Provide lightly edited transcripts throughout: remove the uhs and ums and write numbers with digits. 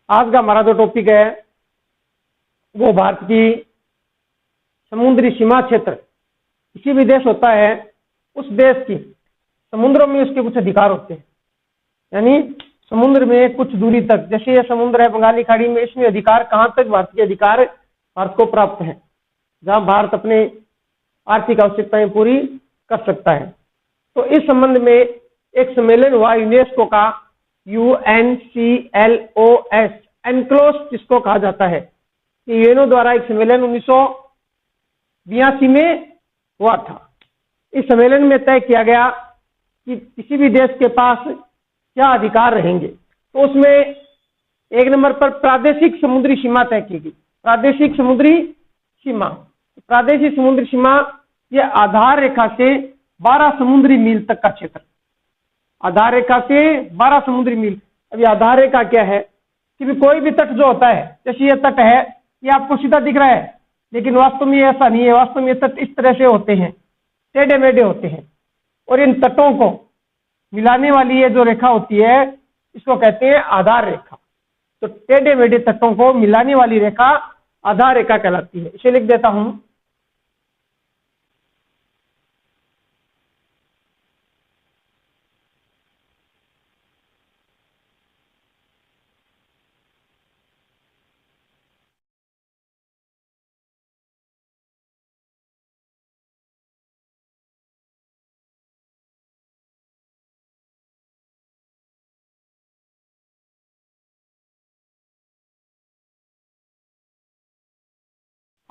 आज का हमारा जो टॉपिक है वो भारत की समुद्री सीमा क्षेत्र। किसी भी देश होता है, उस देश की समुद्रों में उसके कुछ अधिकार होते हैं, यानी समुद्र में कुछ दूरी तक, जैसे ये समुद्र है बंगाली खाड़ी में, इसमें अधिकार कहां तक भारत के अधिकार भारत को प्राप्त है, जहां भारत अपने आर्थिक आवश्यकताएं पूरी कर सकता है। तो इस संबंध में एक सम्मेलन हुआ यूनेस्को का, UNCLOS, एनक्लोस जिसको कहा जाता है, कि यूएनओ द्वारा एक सम्मेलन 1982 में हुआ था। इस सम्मेलन में तय किया गया कि किसी भी देश के पास क्या अधिकार रहेंगे। तो उसमें एक नंबर पर प्रादेशिक समुद्री सीमा तय की गई। प्रादेशिक समुद्री सीमा, प्रादेशिक समुद्री सीमा यह आधार रेखा से 12 समुद्री मील तक का क्षेत्र, आधार रेखा से 12 समुद्री मील। अब ये आधार रेखा क्या है कि भी कोई भी तट जो होता है, जैसे ये तट है, ये आपको सीधा दिख रहा है, लेकिन वास्तव में ऐसा नहीं है। वास्तव में तट इस तरह से होते हैं, टेढ़े मेढ़े होते हैं, और इन तटों को मिलाने वाली ये जो रेखा होती है इसको कहते हैं आधार रेखा। तो टेढ़े मेढ़े तटों को मिलाने वाली रेखा आधार रेखा कहलाती है। इसे लिख देता हूं,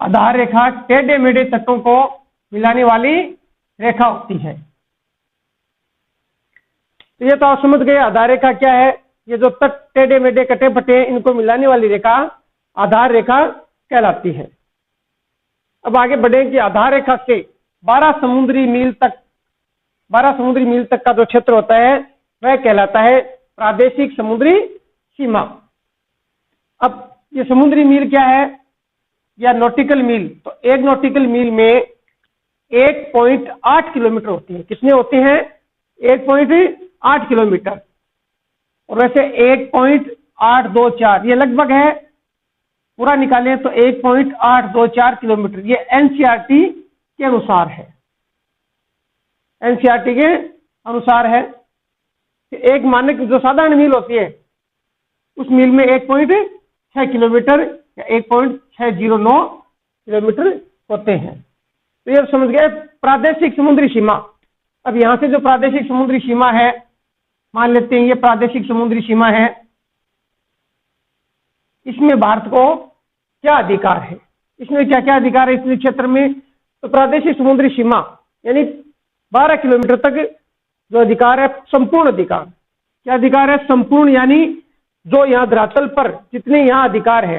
आधार रेखा टेढ़े मेढ़े तटों को मिलाने वाली रेखा होती है। तो ये तो आप समझ गए आधार रेखा क्या है। ये जो तट टेढ़े मेढ़े कटे फटे इनको मिलाने वाली रेखा आधार रेखा कहलाती है। अब आगे बढ़े कि आधार रेखा से 12 समुद्री मील तक का जो क्षेत्र होता है वह कहलाता है प्रादेशिक समुद्री सीमा। अब ये समुद्री मील क्या है या नॉटिकल मील, तो एक नॉटिकल मील में 1.8 किलोमीटर होती है। कितने होते हैं? 1.8 किलोमीटर। और वैसे 1.824 ये लगभग है, पूरा निकालें तो 1.824 किलोमीटर। ये एनसीईआरटी के अनुसार है, एनसीईआरटी के अनुसार है। एक मानक जो साधारण मील होती है उस मील में 1.6 किलोमीटर या 1.609 किलोमीटर होते हैं। तो ये समझ गए प्रादेशिक समुद्री सीमा। अब यहां से जो प्रादेशिक समुद्री सीमा है, मान लेते हैं ये प्रादेशिक समुद्री सीमा है, इसमें भारत को क्या अधिकार है, इसमें क्या क्या अधिकार है इस क्षेत्र में। तो प्रादेशिक समुद्री सीमा यानी 12 किलोमीटर तक जो अधिकार है, संपूर्ण अधिकार। क्या अधिकार है? संपूर्ण, यानी जो यहाँ धरातल पर जितने यहाँ अधिकार है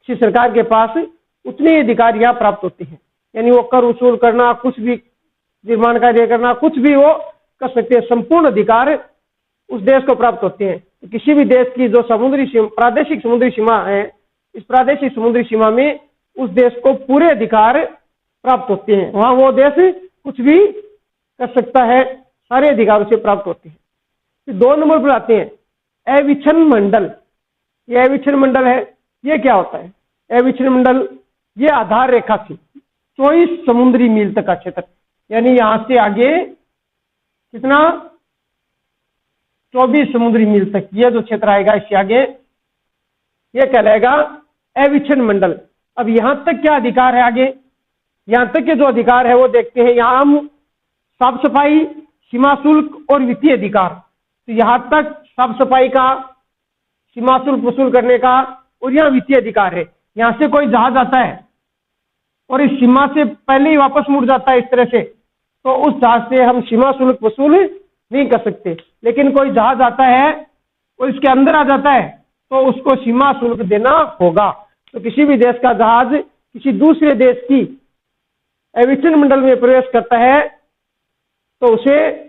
किसी सरकार के पास, उतने अधिकार यहाँ प्राप्त होते हैं। यानी वो कर वसूल करना, कुछ भी निर्माण कार्य करना, कुछ भी वो कर सकते हैं। संपूर्ण अधिकार उस देश को प्राप्त होते हैं। तो किसी भी देश की जो प्रादेशिक समुद्री सीमा है, इस प्रादेशिक समुद्री सीमा में उस देश को पूरे अधिकार प्राप्त होते हैं। वहां वो देश कुछ भी कर सकता है, सारे अधिकार उसे प्राप्त होते हैं। फिर 2 नंबर पर आते हैं अविच्छिन्न मंडल। ये अविच्छिन्न मंडल है, ये क्या होता है? अविच्छिन्न मंडल ये आधार रेखा से 24 समुद्री मील तक का क्षेत्र, यानी यहां से आगे कितना, 24 समुद्री मील तक ये जो क्षेत्र आएगा, इससे आगे ये कहलाएगा अविच्छिन्न मंडल। अब यहां तक क्या अधिकार है? आगे यहां तक के जो अधिकार है वो देखते हैं। यहां हम साफ सफाई, सीमा शुल्क और वित्तीय अधिकार, तो यहां तक साफ सफाई का, सीमा शुल्क वसूल करने का, और यहाँ वित्तीय अधिकार है। यहां से कोई जहाज आता है और इस सीमा से पहले ही वापस मुड़ जाता है इस तरह से, तो उस जहाज से हम सीमा शुल्क वसूल नहीं कर सकते। लेकिन कोई जहाज आता है और इसके अंदर आ जाता है तो उसको सीमा शुल्क देना होगा। तो किसी भी देश का जहाज किसी दूसरे देश की अविच्छिन्न मंडल में प्रवेश करता है तो उसे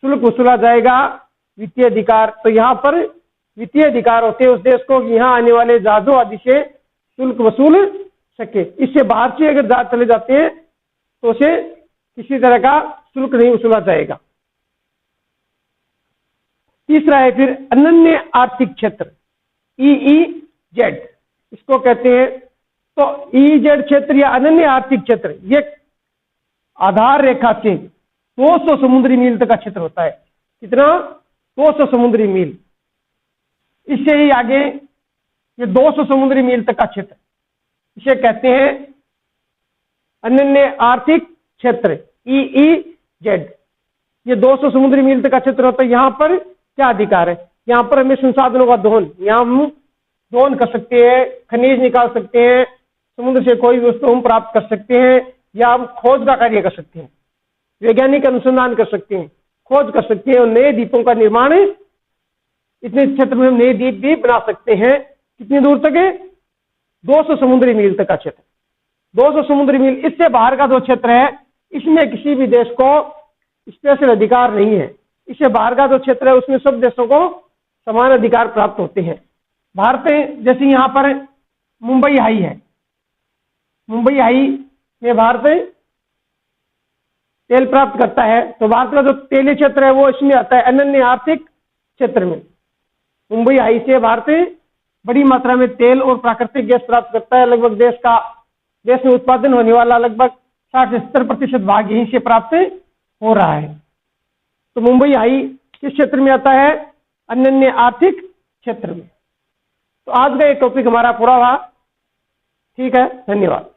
शुल्क वसूला जाएगा, वित्तीय अधिकार। तो यहाँ पर वित्तीय अधिकार होते हैं उस देश को, यहाँ आने वाले जहाजों आदि से शुल्क वसूल सके। इससे बाहर से अगर जहाज चले जाते हैं तो उसे किसी तरह का शुल्क नहीं वसूला जाएगा। तीसरा है फिर अनन्य आर्थिक क्षेत्र। EEZ इसको कहते हैं। तो EEZ क्षेत्र या अनन्य आर्थिक क्षेत्र ये आधार रेखा से 200 समुद्री मील तक का क्षेत्र होता है। कितना? 200 समुद्री मील। इससे ही आगे ये 200 समुद्री मील तक का क्षेत्र, इसे कहते हैं अनन्य आर्थिक क्षेत्र EEZ। ये 200 समुद्री मील तक का क्षेत्र होता है। यहाँ पर क्या अधिकार है? यहाँ पर हमें संसाधनों का दोहन, यहाँ हम दोहन कर सकते हैं, खनिज निकाल सकते हैं, समुद्र से कोई वस्तु हम प्राप्त कर सकते हैं, या हम खोज का कार्य कर सकते हैं, वैज्ञानिक अनुसंधान कर सकते हैं, खोज कर सकते हैं और नए द्वीपों का निर्माण, इतने क्षेत्र में हम नए द्वीप भी बना सकते हैं। कितनी दूर तक है? 200 समुद्री मील तक का क्षेत्र। 200 समुद्री मील। इससे बाहर का जो क्षेत्र है इसमें किसी भी देश को स्पेशल अधिकार नहीं है। इससे बाहर का जो क्षेत्र है उसमें सब देशों को समान अधिकार प्राप्त होते हैं। भारत में जैसे यहाँ पर मुंबई हाई है, मुंबई हाई में भारत तेल प्राप्त करता है, तो भारत का जो तेलीय क्षेत्र है वो इसमें आता है अनन्य आर्थिक क्षेत्र में। मुंबई हाई से भारत बड़ी मात्रा में तेल और प्राकृतिक गैस प्राप्त करता है। लगभग देश में उत्पादन होने वाला लगभग 60 से 70% भाग यहीं से प्राप्त हो रहा है। तो मुंबई हाई किस क्षेत्र में आता है? अनन्य आर्थिक क्षेत्र में। तो आज का ये टॉपिक हमारा पूरा हुआ। ठीक है, धन्यवाद।